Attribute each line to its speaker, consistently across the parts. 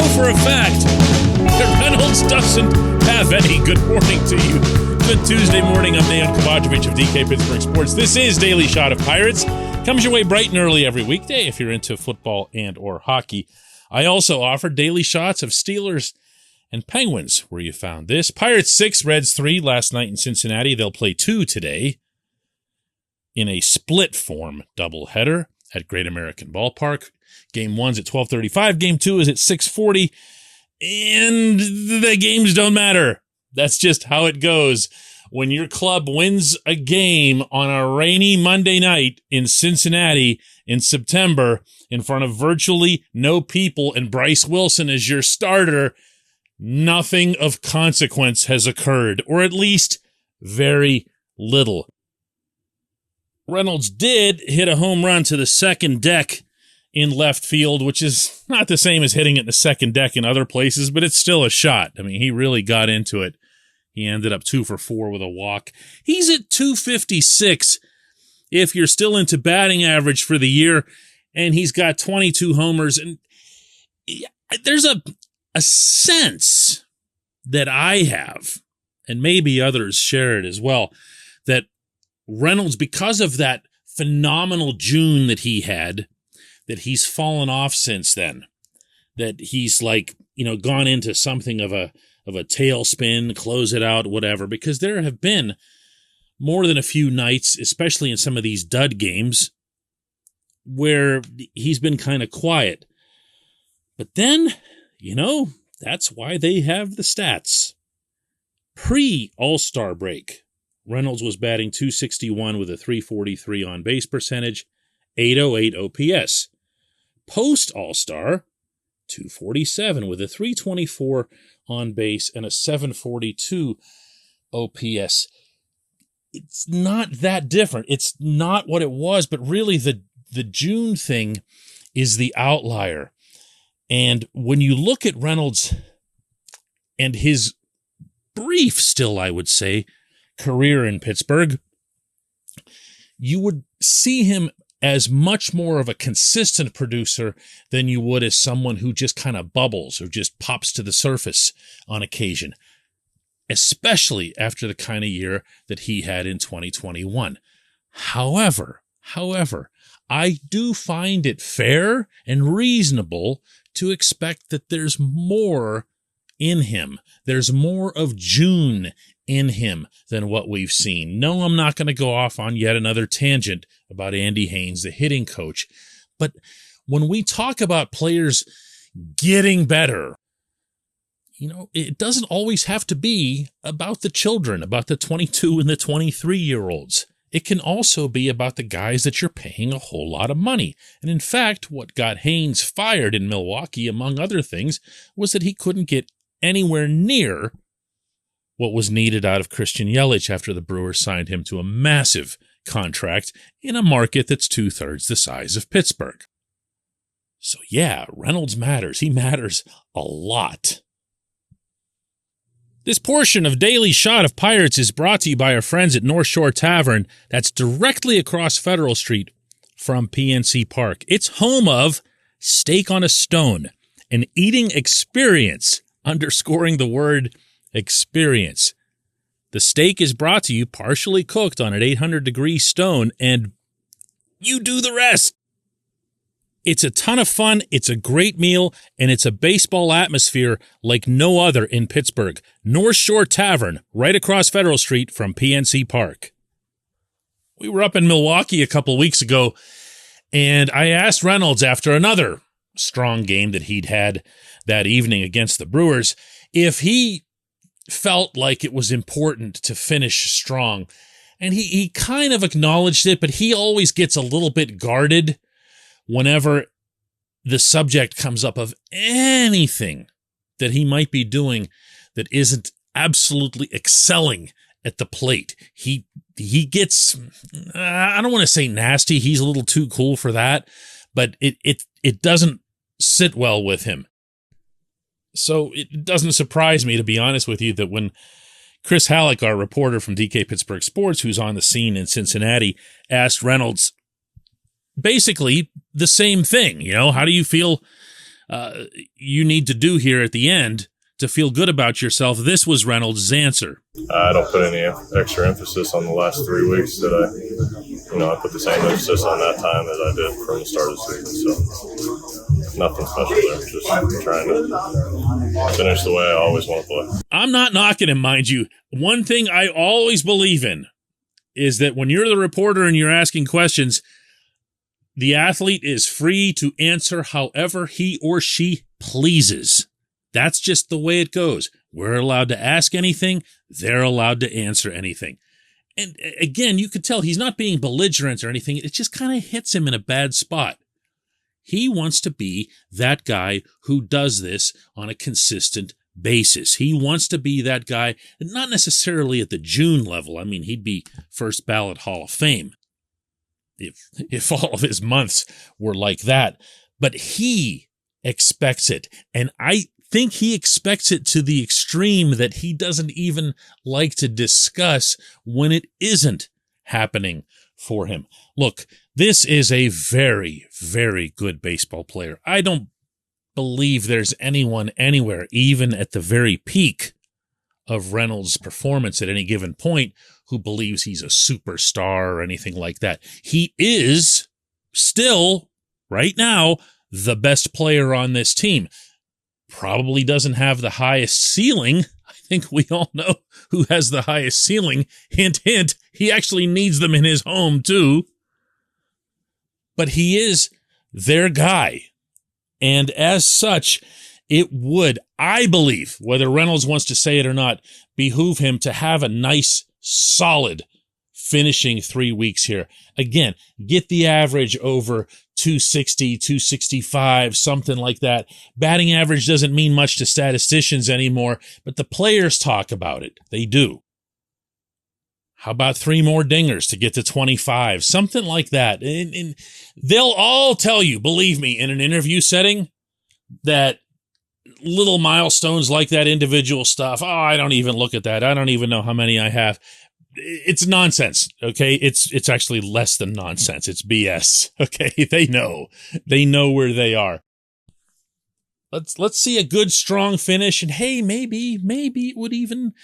Speaker 1: know for a fact that Reynolds doesn't have any. Good morning to you. Good Tuesday morning. I'm Dejan Kovacevic of DK Pittsburgh Sports. This is Daily Shot of Pirates. Comes your way bright and early every weekday if you're into football and or hockey. I also offer daily shots of Steelers and Penguins, where you found this. Pirates 6, Reds 3 last night in Cincinnati. They'll play 2 today in a split form doubleheader at Great American Ballpark. Game 1's at 12:35. Game 2 is at 6:40. And the games don't matter. That's just how it goes. When your club wins a game on a rainy Monday night in Cincinnati in September in front of virtually no people and Bryce Wilson is your starter, nothing of consequence has occurred, or at least very little. Reynolds did hit a home run to the second deck in left field, which is not the same as hitting it in the second deck in other places, but it's still a shot. I mean, he really got into it. He ended up 2 for 4 with a walk. He's at 256 if you're still into batting average for the year, and he's got 22 homers. And there's a sense that I have, and maybe others share it as well, that Reynolds, because of that phenomenal June that he had, that he's fallen off since then, that he's gone into something of a tailspin, close it out, whatever, because there have been more than a few nights, especially in some of these dud games, where he's been kind of quiet. But then, that's why they have the stats. Pre-All-Star break, Reynolds was batting .261 with a .343 on-base percentage, .808 OPS. Post-All-Star, .247 with a .324 on base and a .742 OPS. It's not that different. It's not what it was, but really the June thing is the outlier. And when you look at Reynolds and his brief, still I would say, career in Pittsburgh, you would see him as much more of a consistent producer than you would as someone who just kind of bubbles or just pops to the surface on occasion, especially after the kind of year that he had in 2021. However, I do find it fair and reasonable to expect that there's more in him. There's more of June in him than what we've seen. No, I'm not going to go off on yet another tangent about Andy Haynes, the hitting coach. But when we talk about players getting better, it doesn't always have to be about the children, about the 22 and the 23-year-olds. It can also be about the guys that you're paying a whole lot of money. And in fact, what got Haynes fired in Milwaukee, among other things, was that he couldn't get anywhere near what was needed out of Christian Yelich after the Brewers signed him to a massive contract in a market that's 2/3 the size of Pittsburgh. So yeah, Reynolds matters. He matters a lot. This portion of Daily Shot of Pirates is brought to you by our friends at North Shore Tavern. That's directly across Federal Street from PNC Park. It's home of Steak on a Stone, an eating experience, underscoring the word experience. The steak is brought to you partially cooked on an 800-degree stone, and you do the rest. It's a ton of fun, it's a great meal, and it's a baseball atmosphere like no other in Pittsburgh. North Shore Tavern, right across Federal Street from PNC Park. We were up in Milwaukee a couple weeks ago, and I asked Reynolds after another strong game that he'd had that evening against the Brewers if he felt like it was important to finish strong. And he kind of acknowledged it, but he always gets a little bit guarded whenever the subject comes up of anything that he might be doing that isn't absolutely excelling at the plate. He gets, I don't want to say nasty. He's a little too cool for that, but it doesn't sit well with him. So it doesn't surprise me, to be honest with you, that when Chris Halleck, our reporter from DK Pittsburgh Sports, who's on the scene in Cincinnati, asked Reynolds basically the same thing. How do you feel you need to do here at the end to feel good about yourself. This was Reynolds' answer.
Speaker 2: I don't put any extra emphasis on the last 3 weeks that I put the same emphasis on that time as I did from the start of the season. So nothing special there. Just trying to finish the way I always want to play.
Speaker 1: I'm not knocking him, mind you. One thing I always believe in is that when you're the reporter and you're asking questions, the athlete is free to answer however he or she pleases. That's just the way it goes. We're allowed to ask anything. They're allowed to answer anything. And again, you could tell he's not being belligerent or anything. It just kind of hits him in a bad spot. He wants to be that guy who does this on a consistent basis. He wants to be that guy, not necessarily at the June level. I mean, he'd be first ballot Hall of Fame if all of his months were like that. But he expects it. And I think he expects it to the extreme that he doesn't even like to discuss when it isn't happening for him. Look, this is a very, very good baseball player. I don't believe there's anyone anywhere, even at the very peak of Reynolds' performance at any given point, who believes he's a superstar or anything like that. He is still, right now, the best player on this team. Probably doesn't have the highest ceiling. I think we all know who has the highest ceiling. Hint, hint, he actually needs them in his home too. But he is their guy. And as such, it would, I believe, whether Reynolds wants to say it or not, behoove him to have a nice, solid finishing 3 weeks here. Again, get the average over 260, 265, something like that. Batting average doesn't mean much to statisticians anymore, but the players talk about it. They do. How about 3 more dingers to get to 25? Something like that. And they'll all tell you, believe me, in an interview setting, that little milestones like that, individual stuff, I don't even look at that. I don't even know how many I have. It's nonsense, okay? It's actually less than nonsense. It's BS, okay? They know where they are. Let's see a good, strong finish, and hey, maybe it would even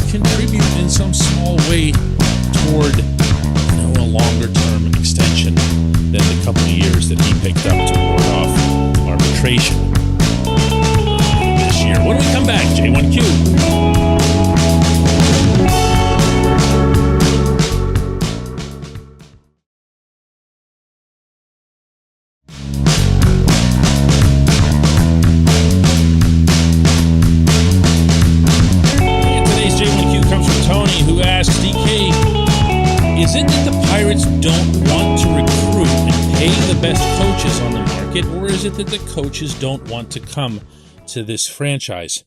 Speaker 1: contribute in some small way toward a longer-term extension than the couple of years that he picked up to ward off arbitration this year. When we come back, J1Q. Is it that the Pirates don't want to recruit and pay the best coaches on the market, or is it that the coaches don't want to come to this franchise?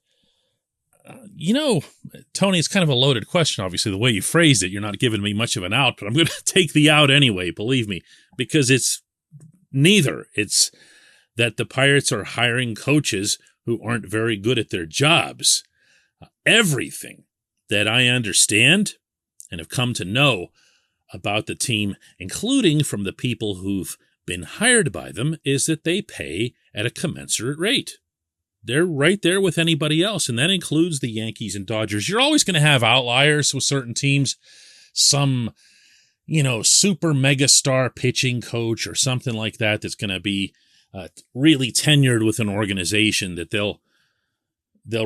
Speaker 1: Tony, it's kind of a loaded question, obviously, the way you phrased it. You're not giving me much of an out, but I'm going to take the out anyway, believe me, because it's neither. It's that the Pirates are hiring coaches who aren't very good at their jobs. Everything that I understand and have come to know about the team, including from the people who've been hired by them, is that they pay at a commensurate rate. They're right there with anybody else, and that includes the Yankees and Dodgers. You're always going to have outliers with certain teams, some, super mega star pitching coach or something like that that's going to be really tenured with an organization that they'll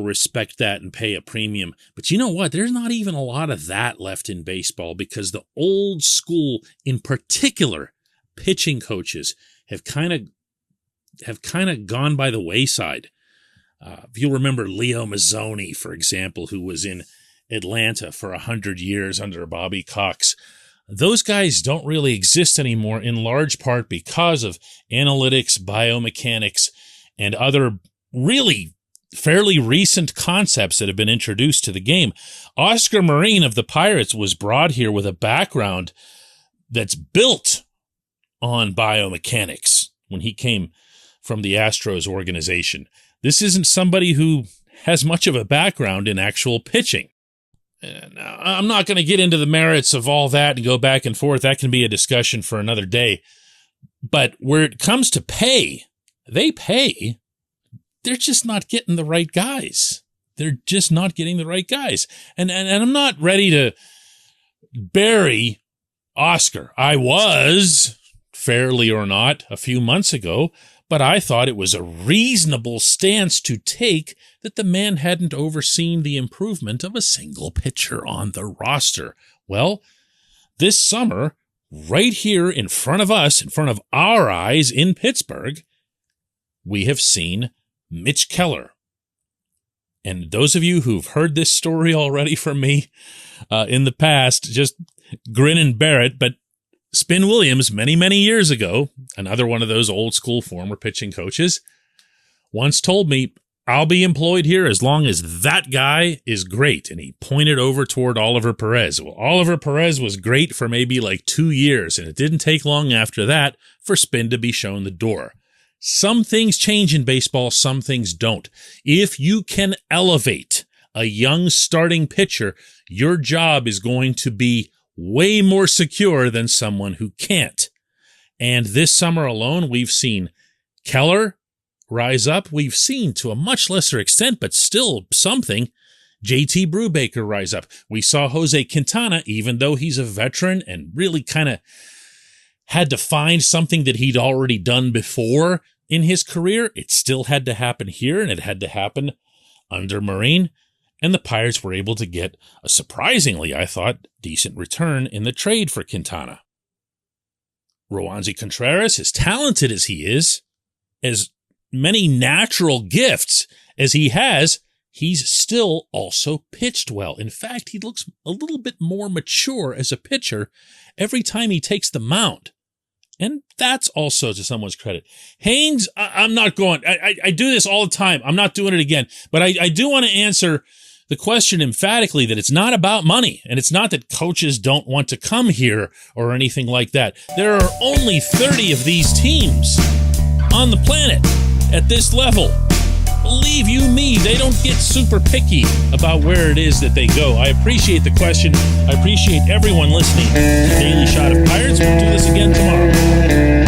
Speaker 1: respect that and pay a premium. But you know what? There's not even a lot of that left in baseball, because the old school, in particular, pitching coaches have kind of gone by the wayside. If you'll remember Leo Mazzoni, for example, who was in Atlanta for 100 years under Bobby Cox. Those guys don't really exist anymore, in large part because of analytics, biomechanics, and other really fairly recent concepts that have been introduced to the game. Oscar Marin of the Pirates was brought here with a background that's built on biomechanics when he came from the Astros organization. This isn't somebody who has much of a background in actual pitching. Now, I'm not going to get into the merits of all that and go back and forth. That can be a discussion for another day. But where it comes to pay, they pay they're just not getting the right guys. They're just not getting the right guys. And I'm not ready to bury Oscar. I was, fairly or not, a few months ago, but I thought it was a reasonable stance to take that the man hadn't overseen the improvement of a single pitcher on the roster. Well, this summer, right here in front of us, in front of our eyes in Pittsburgh, we have seen Mitch Keller. And those of you who've heard this story already from me in the past, just grin and bear it. But Spin Williams, many, many years ago, another one of those old school former pitching coaches, once told me, I'll be employed here as long as that guy is great. And he pointed over toward Oliver Perez. Well, Oliver Perez was great for maybe like 2 years, and it didn't take long after that for Spin to be shown the door. Some things change in baseball, some things don't. If you can elevate a young starting pitcher, your job is going to be way more secure than someone who can't. And this summer alone, we've seen Keller rise up. We've seen, to a much lesser extent, but still something, JT Brubaker rise up. We saw Jose Quintana, even though he's a veteran and really kind of had to find something that he'd already done before in his career. It still had to happen here, and it had to happen under Marine. And the Pirates were able to get a surprisingly, I thought, decent return in the trade for Quintana. Roansy Contreras, as talented as he is, as many natural gifts as he has, he's still also pitched well. In fact, he looks a little bit more mature as a pitcher every time he takes the mound. And that's also to someone's credit. Haynes, I'm not going. I do this all the time. I'm not doing it again. But I do want to answer the question emphatically that it's not about money. And it's not that coaches don't want to come here or anything like that. There are only 30 of these teams on the planet at this level. Believe you me, they don't get super picky about where it is that they go. I appreciate the question. I appreciate everyone listening to Daily Shot of Pirates. We'll do this again tomorrow.